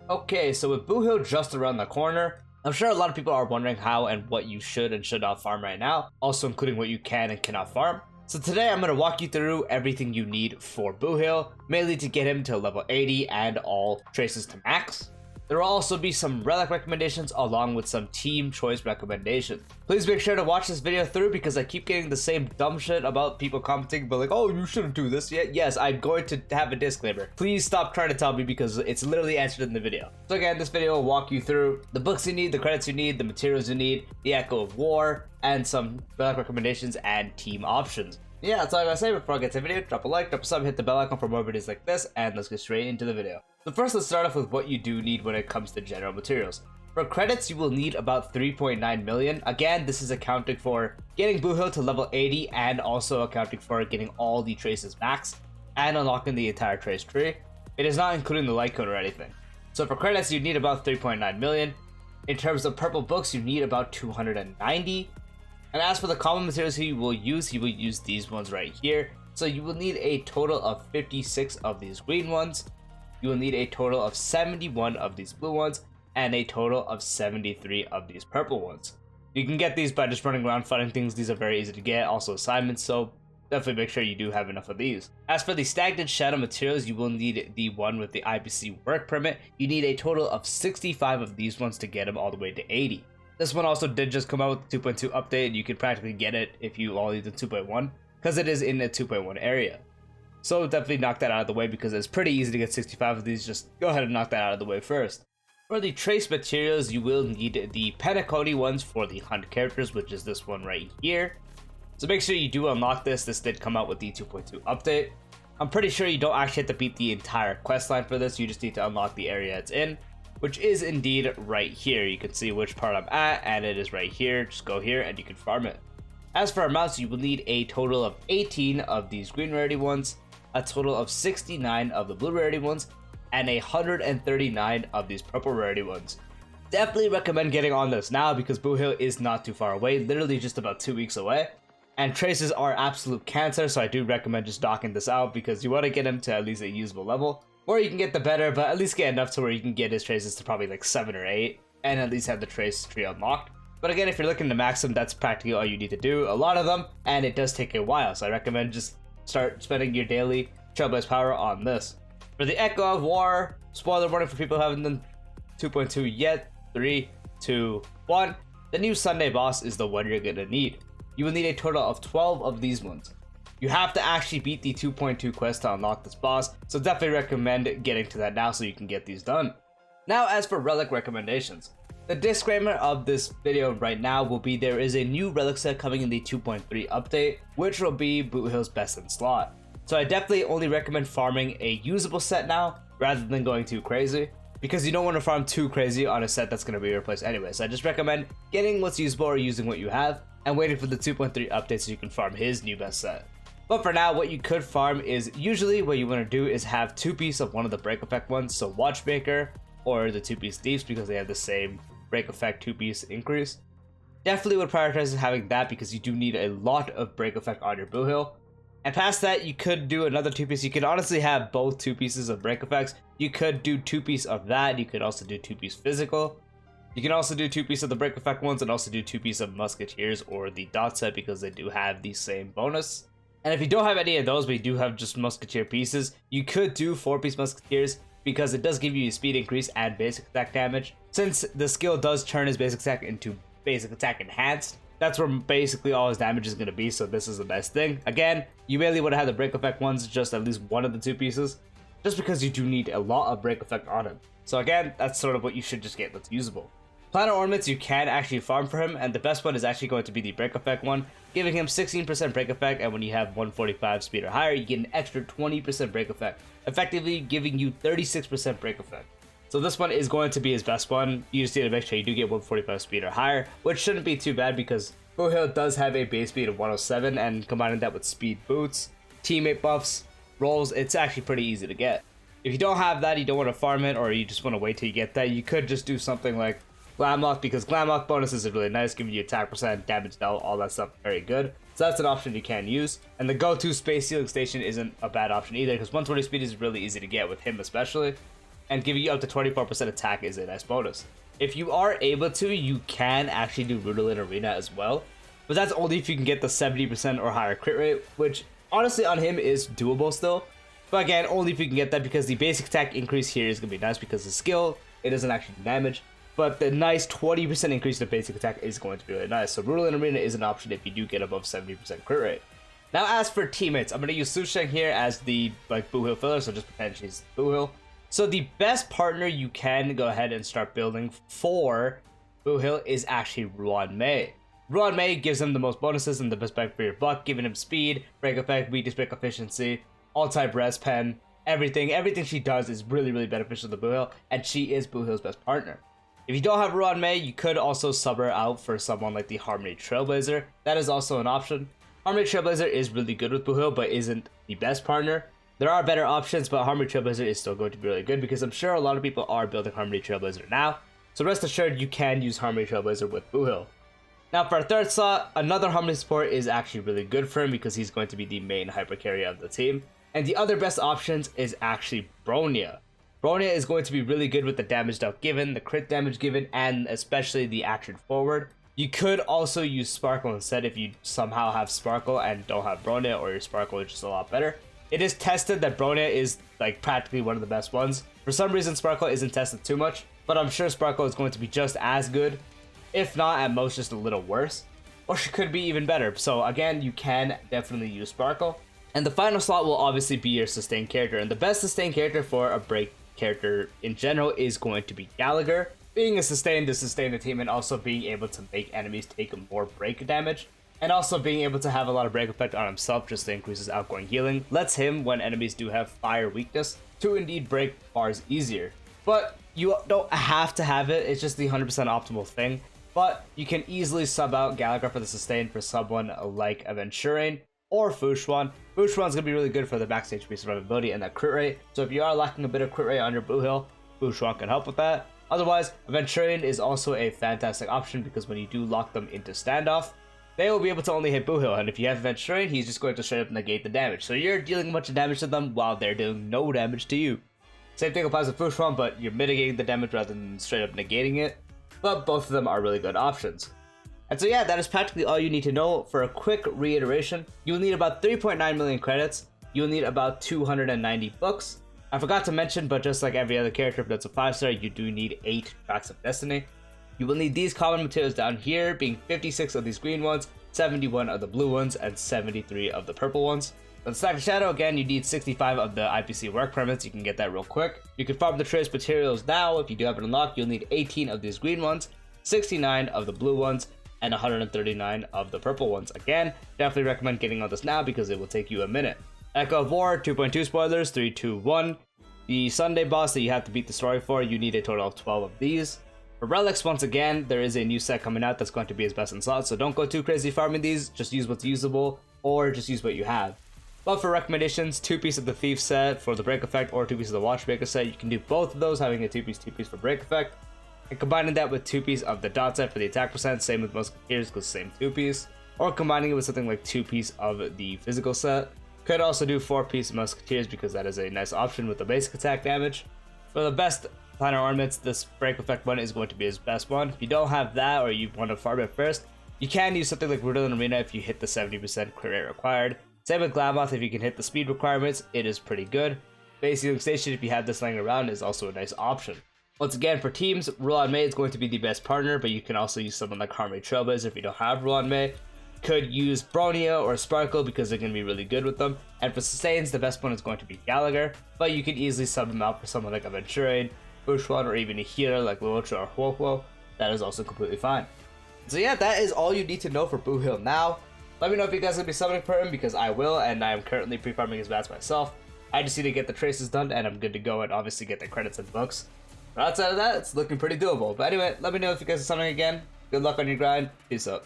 Okay, so with Boothill just around the corner, I'm sure a lot of people are wondering how and what you should and should not farm right now, also including what you can and cannot farm. So today I'm going to walk you through everything you need for Boothill, mainly to get him to level 80 and all traces to max. There will also be some relic recommendations along with some team choice recommendations. Please make sure to watch this video through because I keep getting the same dumb shit about people commenting but like, oh, you shouldn't do this yet. Yes, I'm going to have a disclaimer. Please stop trying to tell me because it's literally answered in the video. So again, this video will walk you through the books you need, the credits you need, the materials you need, the Echo of War, and some relic recommendations and team options. Yeah, that's all I gotta say before I get to the video. Drop a like, drop a sub, hit the bell icon for more videos like this, and let's get straight into the video. So first, let's start off with what you do need when it comes to general materials. For credits, you will need about 3.9 million. Again, this is accounting for getting Boothill to level 80 and also accounting for getting all the traces max and unlocking the entire trace tree. It is not including the light cone or anything. So for credits, you need about 3.9 million. In terms of purple books, you need about 290. And as for the common materials he will use these ones right here. So you will need a total of 56 of these green ones. You will need a total of 71 of these blue ones, and a total of 73 of these purple ones. You can get these by just running around fighting things. These are very easy to get, also assignments, so definitely make sure you do have enough of these. As for the stagnant shadow materials, you will need the one with the IBC work permit. You need a total of 65 of these ones to get them all the way to 80. This one also did just come out with the 2.2 update. You could practically get it if you all need the 2.1 because it is in the 2.1 area. So definitely knock that out of the way because it's pretty easy to get 65 of these. Just go ahead and knock that out of the way first. For the trace materials, you will need the Penacony ones for the hunt characters, which is this one right here. So make sure you do unlock this. This did come out with the 2.2 update. I'm pretty sure you don't actually have to beat the entire quest line for this. You just need to unlock the area it's in, which is indeed right here. You can see which part I'm at, and it is right here. Just go here and you can farm it. As for amounts, you will need a total of 18 of these green rarity ones, a total of 69 of the blue rarity ones, and 139 of these purple rarity ones. Definitely recommend getting on this now because Boothill is not too far away, literally just about 2 weeks away. And traces are absolute cancer, so I do recommend just knocking this out because you want to get him to at least a usable level. Or you can get the better, but at least get enough to where you can get his traces to probably like 7 or 8, and at least have the trace tree unlocked. But again, if you're looking to max them, that's practically all you need to do. A lot of them, and it does take a while, so I recommend just start spending your daily Trailblazer power on this. For the Echo of War, spoiler warning for people who haven't done 2.2 yet, 3, 2, 1, the new Sunday boss is the one you're gonna need. You will need a total of 12 of these ones. You have to actually beat the 2.2 quest to unlock this boss, so definitely recommend getting to that now so you can get these done. Now, as for relic recommendations, the disclaimer of this video right now will be there is a new relic set coming in the 2.3 update, which will be Boothill's best in slot. So I definitely only recommend farming a usable set now, rather than going too crazy, because you don't want to farm too crazy on a set that's going to be replaced anyway. So I just recommend getting what's usable or using what you have, and waiting for the 2.3 update so you can farm his new best set. But for now, what you could farm is usually what you want to do is have 2-piece of one of the break effect ones, so Watchmaker or the 2-piece Thieves because they have the same break effect 2-piece increase. Definitely would prioritize having that because you do need a lot of break effect on your Boothill. And past that, you could do another 2-piece. You could honestly have both 2 pieces of break effects. You could do 2-piece of that. You could also do 2-piece physical. You can also do 2-piece of the break effect ones and also do 2-piece of Musketeers or the dot set because they do have the same bonus. And if you don't have any of those, but you do have just Musketeer pieces, you could do 4-piece Musketeers because it does give you a speed increase and basic attack damage. Since the skill does turn his basic attack into basic attack enhanced, that's where basically all his damage is going to be, so this is the best thing. Again, you mainly would have had the break effect ones, just at least one of the 2 pieces, just because you do need a lot of break effect on him. So again, that's sort of what you should just get that's usable. Planet ornaments you can actually farm for him, and the best one is actually going to be the break effect one, giving him 16% break effect, and when you have 145 speed or higher, you get an extra 20% break effect, effectively giving you 36% break effect. So this one is going to be his best one. You just need to make sure you do get 145 speed or higher, which shouldn't be too bad because Boothill does have a base speed of 107, and combining that with speed boots, teammate buffs, rolls, it's actually pretty easy to get. If you don't have that, you don't want to farm it, or you just want to wait till you get that, you could just do something like Glamlock, because Glamlock bonuses is really nice, giving you attack percent, damage dealt, all that stuff, very good. So that's an option you can use. And the go-to space sealing station isn't a bad option either, because 120 speed is really easy to get with him especially. and giving you up to 24% attack is a nice bonus. If you are able to, you can actually do Boothill in Arena as well, but that's only if you can get the 70% or higher crit rate, which honestly on him is doable still. But again, only if you can get that, because the basic attack increase here is going to be nice because the skill, it doesn't actually do damage. But the nice 20% increase in basic attack is going to be really nice. So Boothill in Arena is an option if you do get above 70% crit rate. Now as for teammates, I'm going to use Susheng here as the Boothill filler, so just pretend she's Boothill. So the best partner you can go ahead and start building for Boothill is actually Ruan Mei. Ruan Mei gives him the most bonuses and the best bang for your buck, giving him speed, break effect, weakness break efficiency, all-type res pen, everything. Everything she does is really, really beneficial to Boothill, and she is Boothill's best partner. If you don't have Ruan Mei, you could also sub her out for someone like the Harmony Trailblazer. That is also an option. Harmony Trailblazer is really good with Boothill, but isn't the best partner. There are better options, but Harmony Trailblazer is still going to be really good because I'm sure a lot of people are building Harmony Trailblazer now. So rest assured, you can use Harmony Trailblazer with Boothill. Now for our third slot, another Harmony support is actually really good for him because he's going to be the main hyper carry of the team. And the other best options is actually Bronya. Bronya is going to be really good with the damage dealt given, the crit damage given, and especially the action forward. You could also use Sparkle instead if you somehow have Sparkle and don't have Bronya, or your Sparkle is just a lot better. It is tested that Bronya is practically one of the best ones. For some reason Sparkle isn't tested too much, but I'm sure Sparkle is going to be just as good, if not at most just a little worse, or she could be even better. So again, you can definitely use Sparkle. And the final slot will obviously be your sustained character, and the best sustained character for a break character in general is going to be Gallagher. Being a sustain to sustain the team, and also being able to make enemies take more break damage, and also being able to have a lot of break effect on himself just to increase his outgoing healing, lets him, when enemies do have fire weakness, to indeed break bars easier. But you don't have to have it, it's just the 100% optimal thing. But you can easily sub out Gallagher for the sustain for someone like Aventurine or Fushuan. Fushuan's going to be really good for the backstage piece survivability and that crit rate. So if you are lacking a bit of crit rate on your Boothill, Fushuan can help with that. Otherwise, Aventurine is also a fantastic option because when you do lock them into standoff, they will be able to only hit Boothill, and if you have Aventurine, he's just going to straight up negate the damage. So you're dealing a bunch of damage to them while they're doing no damage to you. Same thing applies with Fushuan, but you're mitigating the damage rather than straight up negating it. But both of them are really good options. And so yeah, that is practically all you need to know. For a quick reiteration, you'll need about 3.9 million credits, you'll need about 290 books. I forgot to mention, but just like every other character that's a 5-star, you do need 8 Tracks of Destiny. You will need these common materials down here, being 56 of these green ones, 71 of the blue ones, and 73 of the purple ones. For the Stack of Shadow, again, you need 65 of the IPC work permits. You can get that real quick. You can farm the trace materials now. If you do have it unlocked, you'll need 18 of these green ones, 69 of the blue ones, and 139 of the purple ones. Again, definitely recommend getting on this now because it will take you a minute. Echo of War, 2.2 spoilers, 3, 2, 1. The Sunday boss that you have to beat the story for, you need a total of 12 of these. For Relics, once again, there is a new set coming out that's going to be his best in slot, so don't go too crazy farming these, just use what's usable, or just use what you have. But for recommendations, 2-piece of the Thief set for the break effect, or 2-piece of the Watchmaker set, you can do both of those, having a 2-piece for break effect, and combining that with 2-piece of the Dot set for the attack percent, same with Musketeers, because same 2-piece, or combining it with something like 2-piece of the physical set. Could also do 4-piece Musketeers because that is a nice option with the basic attack damage. For the best planner ornaments, this break effect one is going to be his best one. If you don't have that, or you want to farm it first, you can use something like Boothill in Arena if you hit the 70% crit rate required. Same with Glamoth, if you can hit the speed requirements, it is pretty good. Base Healing Station, if you have this laying around, is also a nice option. Once again, for teams, Ruan Mei is going to be the best partner, but you can also use someone like Harmony Trailblazer if you don't have Ruan Mei. Could use Bronya or Sparkle because they're going to be really good with them. And for sustains, the best one is going to be Gallagher, but you can easily sub him out for someone like Aventurine, Fushuan, or even a healer like Luotra or Huohuo. That is also completely fine. So yeah, that is all you need to know for Boothill now. Let me know if you guys are going to be summoning for him because I will, and I am currently pre-farming his bats myself. I just need to get the traces done and I'm good to go, and obviously get the credits and books. But outside of that, it's looking pretty doable. But anyway, let me know if you guys are summoning again. Good luck on your grind. Peace out.